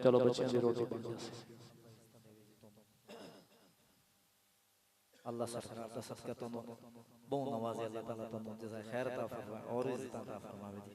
चलो बच्चों की रोटी बन जाए। अल्लाह सरकार दा सदका तोनो बहुत नवाजे अल्लाह ताला तोनो जज़ाए खैर अता फरमाए और इज्जत अता फरमावे जी।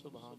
सुभान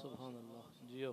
सुभान अल्लाह जियो।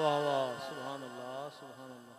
वाह वाह सुभान अल्लाह सुभान अल्लाह।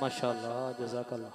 माशाअल्लाह जज़ाकल्लाह।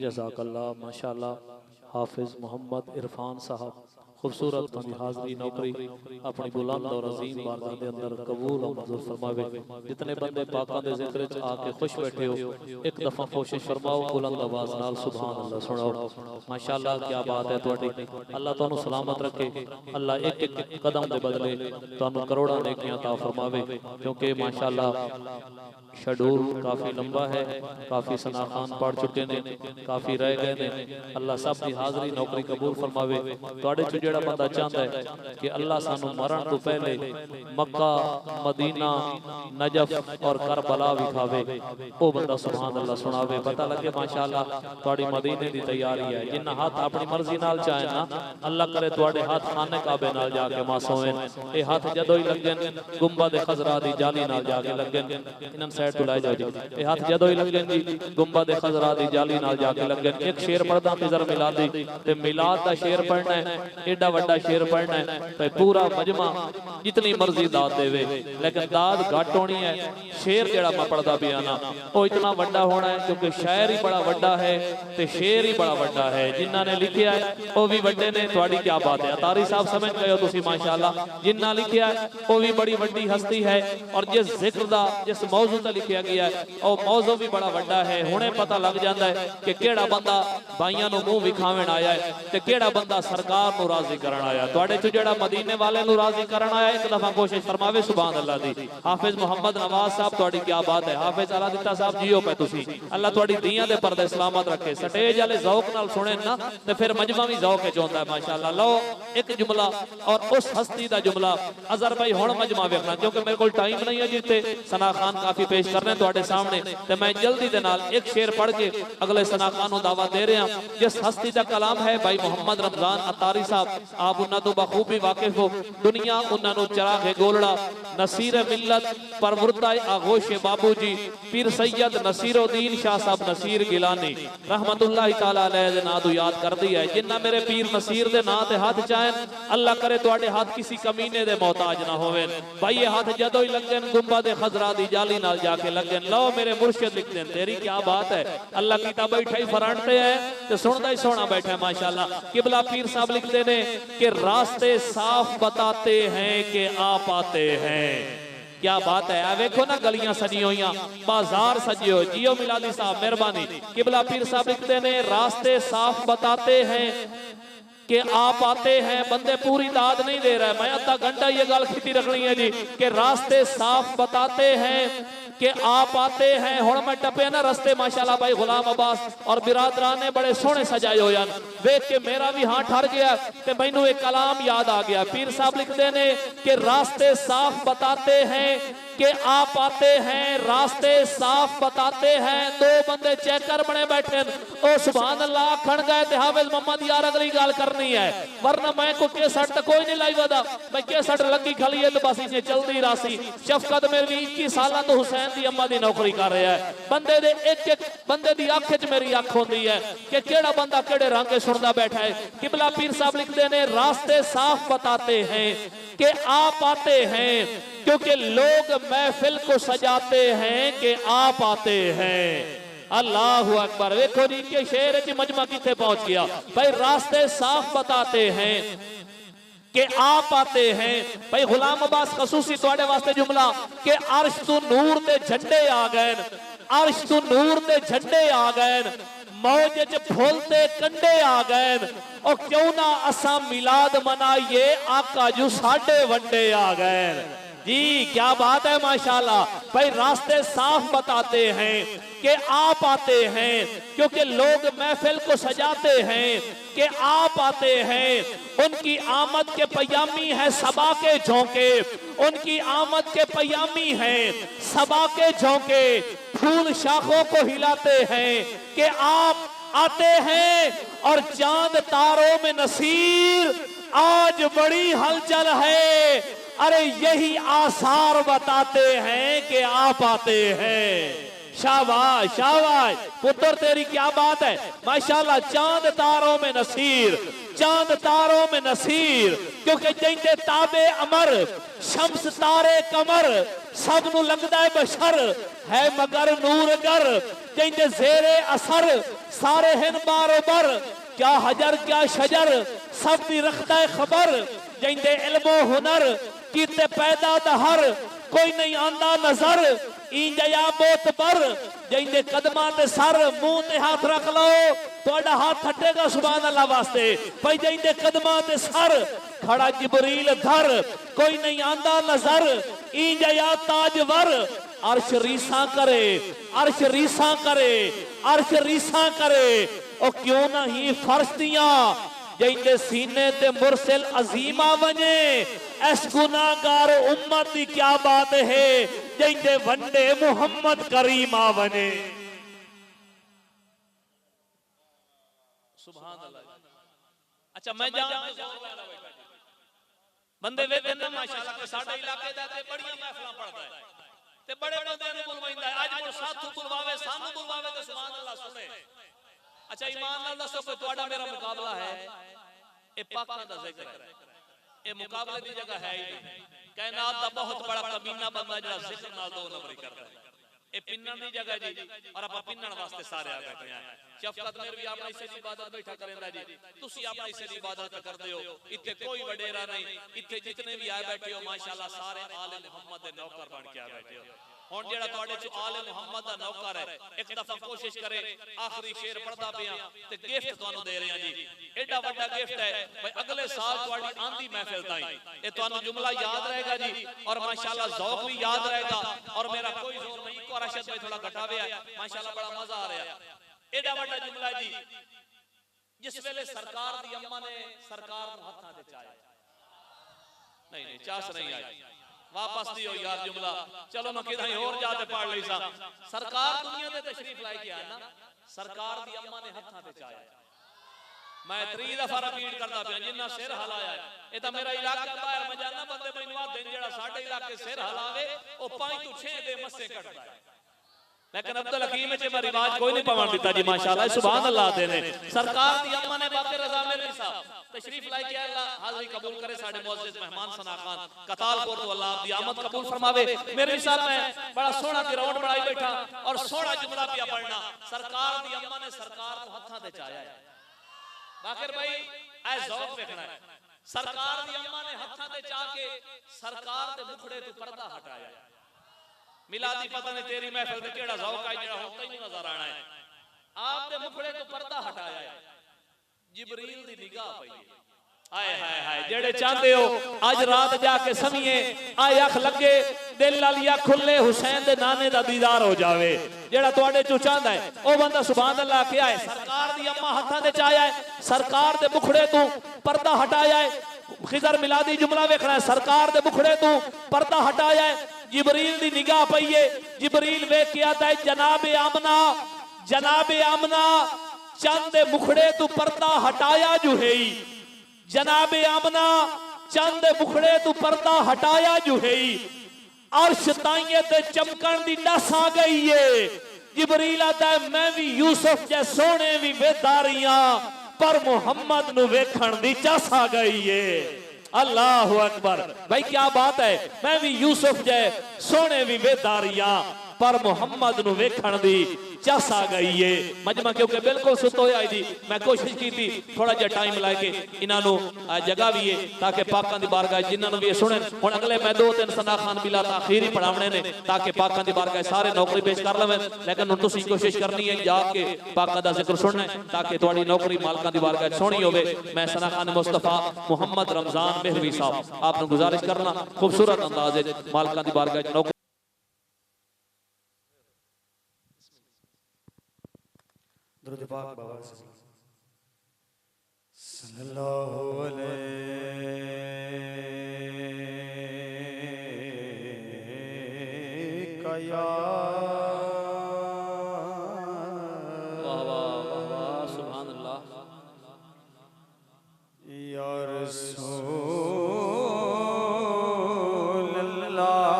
जज़ाकल्लाह माशाअल्लाह। हाफिज मोहम्मद इरफान साहब खूबसूरत तंदी हाज़री नौकरी अपनी बुलंद और अजीम बारगाह के अंदर कबूल और मंजूर फरमावे। जितने बंदे पाकां दे जिक्र च आके खुश बैठे हो एक दफा कोशिश फरमाओ बुलंद आवाज नाल सुभान अल्लाह सुनाओ। माशाअल्लाह क्या बात है तुहाडी। अल्लाह तुहानू सलामत रखे। अल्लाह एक एक कदम दे बदले तुहानू करोड़ां नेकियां अता फरमावे क्योंकि माशाअल्लाह शेड्यूल काफ़ी लंबा है। काफ़ी सना खान पढ़ चुके ने काफ़ी रह गए ने। अल्लाह सब की हाज़री नौकरी कबूल फरमावे। तुहाडे च ਜਿਹੜਾ ਬੰਦਾ ਚਾਹੁੰਦਾ ਹੈ ਕਿ ਅੱਲਾ ਸਾਨੂੰ ਮਰਨ ਤੋਂ ਪਹਿਲੇ ਮੱਕਾ ਮਦੀਨਾ ਨਜਫ और करबला विखावे वो बंदा सुभान अल्लाह सुनावे पता लगे माशाअल्लाह तुहाडी मदीने दी तैयारी है जिन्ना हाथ अपनी मर्जी नाल चाहे ना अल्लाह करे तुहाडे हाथ खाने काबे नाल जाके मासोवें ये हाथ जदों ही लगन गुंबद खजरा दी जाली नाल जाके लगन इन्हां साइड तो लाए जाओ जी ये हाथ जदों ही लगन जी गुंबद खजरा दी जाली नाल जाके लगन एक शेर पढ़दा फिजर मिलादी ते मिलाद दा शेर पढ़ना है एडा वड्डा शेर पढ़ना है भाई पूरा मजमा जितनी मर्जी दाद देवे लेकिन दाद घट होनी है शेर जेड़ा मैं पढ़दा पिया ना वो इतना वड्डा होना है क्योंकि शायर ही बड़ा वड्डा है ते शेर ही बड़ा वड्डा है जिन्ना ने लिखिया है वो भी वड्डे ने तुहाडी क्या बात है अतारी साहब समझ गए हो तुसी माशाअल्लाह जिन्ना लिखिया है वो भी बड़ी वड्डी हस्ती है और जिस जिक्र दा जिस मौजू ते लिखिया गया है वो मौजू भी बड़ा वड्डा है हुणे पता लग जांदा है कि केड़ा बंदा भाइयां नु मुंह विखावण आया है ते केड़ा बंदा सरकार नु राजी करन आया तुहाडे च जेड़ा मदीने वाले नु राजी करन आया एक दफा कोशिश फरमावे सुभान अल्लाह दी हाफिज मोहम्मद नवाज साहब तुहाडी क्या बात है हाफिज अला दिता साहब जियो पे तुसी अल्लाह तुहाडी दियां दे पर्दे सलामत रखे स्टेज वाले ज़ौक नाल सुने ना ते फिर मजमा भी ज़ौक च होंदा है माशाअल्लाह लो एक जुमला और उस हस्ती दा जुमला अजहर भाई हुण मजमा वेखना क्योंकि मेरे कोल टाइम नहीं है जिते सना खान काफी पेश करने तुहाडे सामने ते मैं जल्दी दे नाल एक शेर पढ़ के अगले सना खान नु दावा दे रहा जिस हस्ती दा कलाम है भाई मोहम्मद रमजान अतारी साहब आप उन्हां तो बखूबी वाकिफ हो दुनिया उन्हां नु चरागे गोलड़ा नसीर मिल्लत परवरदा आगोश बाबूजी पीर सैयद नसीरुद्दीन शाह साहब नसीर गिलानी रहमतुल्लाह तआला अलैह दे नाम तो याद कर दी है जिन्ना मेरे पीर नसीर दे नाम ते हाथ चाहन अल्लाह करे तुहाडे हाथ किसी कमीने दे मोहताज ना होवे भाई ये हाथ जदों ही लगन गुंबद खजरा दी जाली नाल जाके लगन लो मेरे मुर्शिद लिख देन तेरी क्या बात है अल्लाह कीता बैठा ही फरांटते है ते सुनदा ही सोना बैठा है माशाअल्लाह किबला पीर साहब लिखते ने कि रास्ते साफ बताते हैं कि आप आते हैं क्या बात है आ वेखो ना गलियां सजी हुई बाजार सजे हो जियो मिलादी साहब मेहरबानी किबला पीर साहब लिखते ने रास्ते साफ बताते हैं कि आप आते हैं बंदे पूरी दाद नहीं दे रहा है मैं आधा घंटा ये गल खिती रखनी है जी कि रास्ते साफ बताते हैं कि आप आते हैं हुण मैं टपे ना रस्ते माशाल्लाह भाई गुलाम अब्बास और बिरादरान ने बड़े सोहने सजाए हुए देख के मेरा भी हाथ ठर गया ते मैनू एक कलाम याद आ गया पीर साहब लिखते ने कि रास्ते साफ बताते हैं कि आप आते हैं रास्ते साफ बताते हैं दो बंदे चेकर बने बैठे ओ सुभान अल्लाह आखण गए ते हाफिज मोहम्मद यार अगली गल करनी है वरना मैं को केसट तो कोई नहीं लाई वदा मैं केसट लगी खली है तो बस इसे चलती रासी शफकत मेरी 21 साल तो हुसैन दी अम्मा दी नौकरी कर रहा है बंदे दे एक बंदे दी अख च मेरी अख होंदी है कि केड़ा बंदा केड़े रंग सुनदा बैठा है किबला पीर साहब लिखते ने रास्ते साफ बताते हैं कि आप आते हैं क्योंकि लोग महफिल को सजाते हैं कि आप आते हैं अल्लाहु अकबर देखो जी के शेर च मजमा किथे पहुंच गया भाई रास्ते साफ बताते हैं कि आप आते हैं भाई गुलाम अब्बास खसूसी तुहाडे वास्ते जुमला कि अर्श तू नूर ते झंडे आ गए अर्श तू नूर ते झंडे आ गए मौज च फुल ते कंडे आ गए और क्यों ना असा मिलाद मनाइए आका जो साडे वंडे आ गए जी क्या बात है माशाल्लाह भाई रास्ते साफ बताते हैं कि आप आते हैं क्योंकि लोग महफिल को सजाते हैं कि आप आते हैं उनकी आमद के पयामी है सबा के झोंके उनकी आमद के पयामी है सबा के झोंके फूल शाखों को हिलाते हैं कि आप आते हैं और चांद तारों में नसीर आज बड़ी हलचल है अरे यही आसार बताते हैं कि आप आते हैं शाबाश शाबाश पुत्र तेरी क्या बात है माशाल्लाह चांद तारों में नसीर चांद तारों में नसीर क्योंकि जिंदे ताबे अमर शम्स तारे कमर सब नु लगदा है बशर है मगर नूर गर जिंदे जेरे असर सारे हिन बारोबर क्या हजर क्या शजर सब दी रखता है खबर जिंदे इल्मो हुनर कीते पैदा दहर कोई नहीं आंदा नजर इंजया मोत पर जिंदे कदमां ते सर मुंह ते हाथ रख लो तोड़ा हाथ हटेगा सुभान अल्लाह वास्ते भाई जिंदे कदमां ते सर खड़ा जिबरील धर कोई नहीं आंदा नजर इंजया ताजवर अर्श रीसा करे अर्श रीसा करे अर्श रीसा करे ओ क्यों नहीं फर्श दियां जिंदे सीने ते मुरसिल अजीमा वने इस गुनाहगार उम्मत की क्या बात है जिंदे वंडे मुहम्मद करीमा वने। सुभान अल्लाह। अच्छा मैं बंदे वेदे ना माशाअल्लाह के साडे इलाके दा ते बड़ियां महफिलां पढ़दा है ते बड़े बंदे नु बुलवाइंदा है अज मुड़ साथू बुलवावे सानू बुलवावे ते सुभान अल्लाह सुने। अच्छा ईमान नाल दसो कोई तुम्हारा मेरा मुकाबला है ए पाकां दा जिक्र है ए मुकाबले दी जगह है ही नहीं। कायनात दा बहुत बड़ा कमीना बंदा जेड़ा जिक्र नाल दो नंबरी करदा है ए पिन्नण दी जगह जी और आप पिन्नण वास्ते सारे आ बैठे हैं। शफकत मेरे भी अपनी से इबादत बैठा करेंदा जी तुसी अपनी से इबादत करदे हो इत्थे कोई वडेरा नहीं इत्थे जितने भी आए बैठे हो माशाअल्लाह सारे आले मुहम्मद दे नौकर बन के आ बैठे हो। हुण जेड़ा तुहाडे च आले मुहम्मद दा नौकर है एक दफा कोशिश करे आखिरी शेर पढ़दा पिया ते गिफ्ट तुहानू दे रहे हैं जी एडा बड़ा गिफ्ट है भाई अगले साल तुहाडी आंदी महफिल ताई ए तुहानू जुमला याद रहेगा जी और माशाअल्लाह ज़ौक भी याद रहेगा और मेरा कोई जोर नहीं को रशद में थोड़ा घटावे है माशाअल्लाह बड़ा मजा आ रहा है। एडा बड़ा जुमला जी जिस वेले सरकार दी अम्मा ने सरकार नू हत्थां ते चाया नहीं नहीं चास नहीं आई वापस दियो यार जुमला चलो मैं किधर और जाते पढ़ ली सा। सरकार दुनिया में तशरीफ लाई के आया ना सरकार दी अम्मा ने हत्थां ते चाया मैं 3 दफा रिपीट करदा पिया जिन्ना सिर हलाया ए ता मेरा इलाका बाहर मजाना बंदे मैनू आदे जेड़ा साडे इलाके सिर हलावे ओ 5 तो 6 दे मस्से कटदा है लेकिन अब्दुल हकीम च मैं रिवाज कोई नहीं पवन दिता जी माशाअल्लाह सुभान अल्लाह दे ने। सरकार दी अम्मा ने बाके रजा मेरे साहब तशरीफ लाई के अल्लाह हाजिरी कबूल करे साडे मुअज्जिज मेहमान सना खान कतालपुर तो अल्लाह दी आमद कबूल फरमावे। मेरे साहब मैं बड़ा सोहना ग्राउंड बनाई बैठा और सोहना जुमला पिया पढ़ना सरकार दी अम्मा ने सरकार को हत्थां ते चाया है बाकर भाई ऐ ज़ौक देखना है सरकार दी अम्मा ने हत्थां ते चा के सरकार दे मुखड़े तो पर्दा हटाया है। मिलादी पता नहीं तेरी महफिल में केड़ा ज़ौक है जेड़ा हुण तैनूं नजर आना है आप दे मुखड़े तो पर्दा हटाया है जिबरील दी निगाह पई है हाय हाय हाय जेड़े चाहते हो आज रात जाके समीए आए अख लगे दिल वाली अख खुले हुसैन दे नाने दा दीदार हो जावे जेड़ा तुहाडे चो चाहंदा है ओ बंदा सुभान अल्लाह क्या है। सरकार दी अम्मा हत्थां ते चाया है सरकार दे मुखड़े तो पर्दा हटाया है खिजर मिलादी जुमला वेखना है सरकार दे मुखड़े तो पर्दा हटाया है जिबरील दी निगाह पई है जिबरील वेख के आता है जनाब आमना चंद दे मुखड़े तो पर्दा हटाया जो है जनाब आमना चंद मुखड़े तू पर्दा हटाया जो है अर्श ताइये ते चमकन दी नस आ गई है। जिबरील आता है मैं भी यूसुफ जै सोने भी वेदारियां पर मोहम्मद नु वेखण दी चस आ गई है। अल्लाह अकबर भाई क्या बात है मैं भी यूसुफ जै सोने भी वेदारियां पर मोहम्मद नु वेखण दी चस आ गई है। मजमा क्योंकि बिल्कुल सुत होया जी मैं कोशिश की थी थोड़ा जिहा टाइम लाके इन्हों जगह भी है ताकि पाकां दी बारगाह जिन्होंने भी सुने हुण अगले मैं 2-3 सना खान बिला ताखीर ही पढ़ावने ने ताकि पाकां दी बारगाह सारे नौकरी पेश कर लवें लेकिन हुण तुसीं कोशिश करनी है जाके पाकां दा जिक्र सुनना है ताकि तुहाडी नौकरी मालकां दी बारगाह सोहनी होवे। मैं सना खान मुस्तफा मुहम्मद रमजान मेहरवी साहब आपको गुजारिश करना खूबसूरत अंदाज विच मालकां दी बारगाह नौकरी दुरूद पाक बाबा सल्लल्लाहु अलैहि या वाह वाह वाह वाह सुभान अल्लाह या रसूल अल्लाह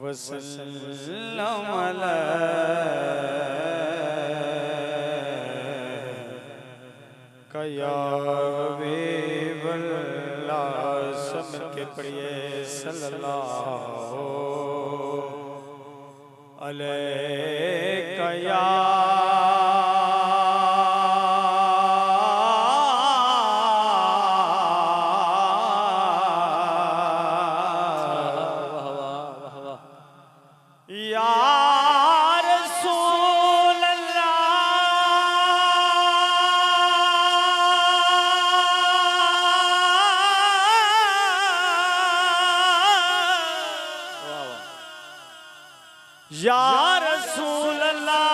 वसल्लम अलैका या हबीबल्लाह सब के पढ़िए सल्लल्लाहु अलैका या या रसूल अल्लाह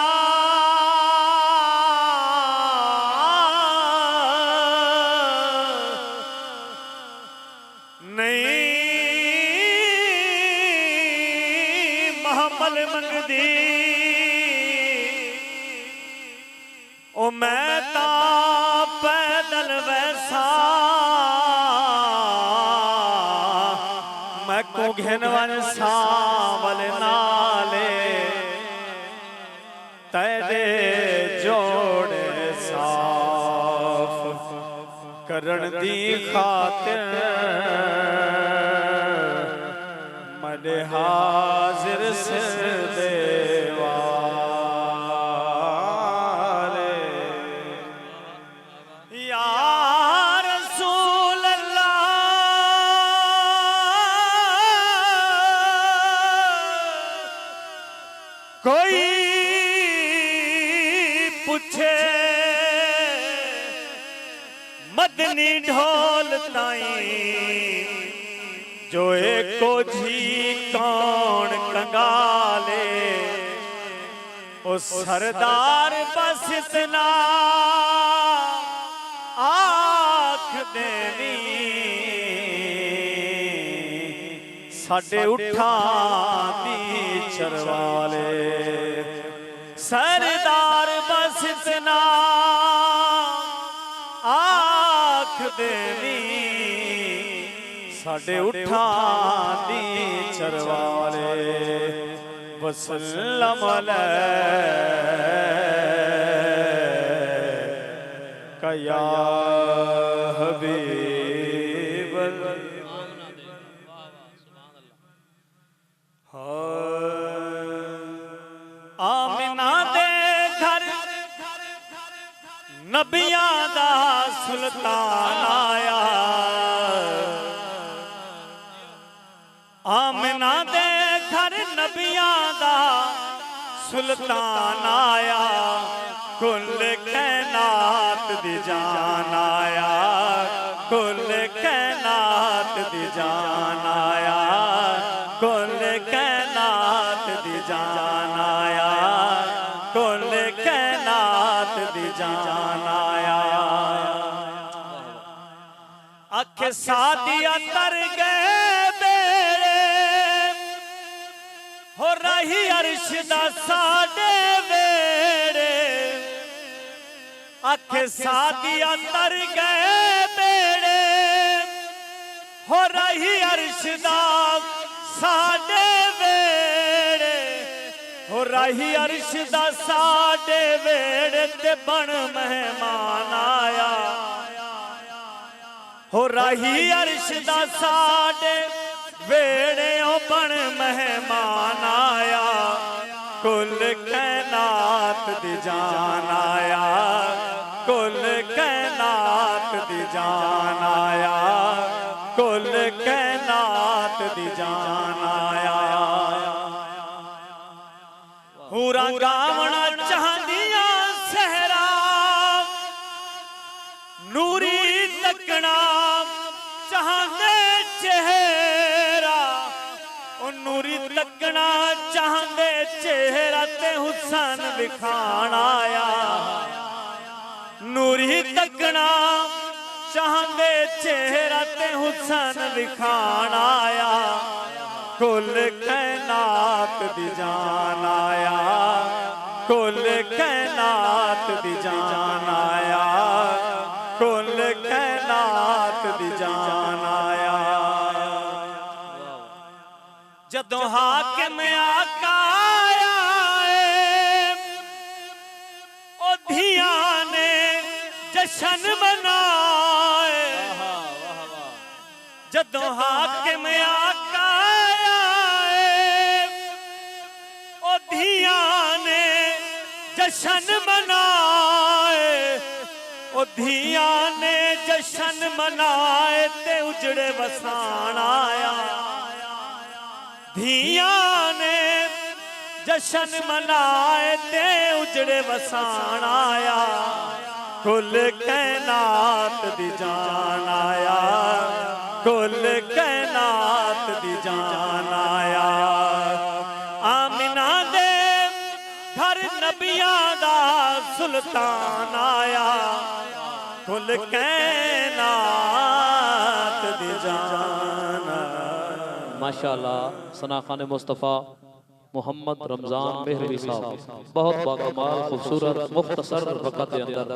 नहीं महमल मंगदी ओ मैं ता पैदल वैसा मैं को घिनवन सावल नाले तेरे जोड़े साफ करण दी खातिर मने हाजिर से देवाले या रसूल अल्लाह कोई पूछे मदनी ढोल ताई जो एको जी कौन कंगाले ओ सरदार बस इतना आख देनी साडे उठां दी चरवाले सरदार बस इतना आख देनी साडे उठां दी चरवाले वसल्लम अलैका या हबीब आमिना दे घर नबियां दा सुल्तान आया आमिना दे घर नबियां दा सुल्तान आया कुल कैनात दी जान आया कुल कैनात दी जान आया कुल कैनात दी जान आया कुल कैनात दी जान आया आखे सादिया तर गए बेड़े हो रही अर्श दा साडे वेड़े आखे सादिया तर गए बेड़े हो रही अर्श दा साडे वेड़े हो रही अर्श दा साडे वेड़े ते बन मेहमान आया हो रही अर्श दा साडे वेड़े ओ बन मेहमान आया कुल कैनात दी जान आया कुल कैनात दी जान आया कुल कैनात दी जान आया पूरा गावना चाहदिया सहरा नूरी तकना चाहते चेहरा ओ नूरी तकना चाहते चेहरा ते हुसन दिखान आया नूरी तकना चाहते चेहरा ते हुसन दिखान आया कुल कैनात दी जान आया कुल कैनात दी जान आया कुल कैनात दी जान आया जदों हाकिम आका आया ओ धियां ने जशन मनाए जदों हाकिम आका आया ओ धियां ने जशन मनाए ओ धियां ने जशन मनाए ते उजड़े वसान आया धियां ने जशन मनाए ते उजड़े वसान आया कुल कैनात दी जान आया कुल कैनात दी जान आया आमिना दे सुल्तान आया कुल कायनात दी जान। माशाअल्लाह सना खान मुस्तफ़ा मोहम्मद रमजान मेहरवी साहब बहुत बाकमाल खूबसूरत मुख्तसर वक़्त के अंदर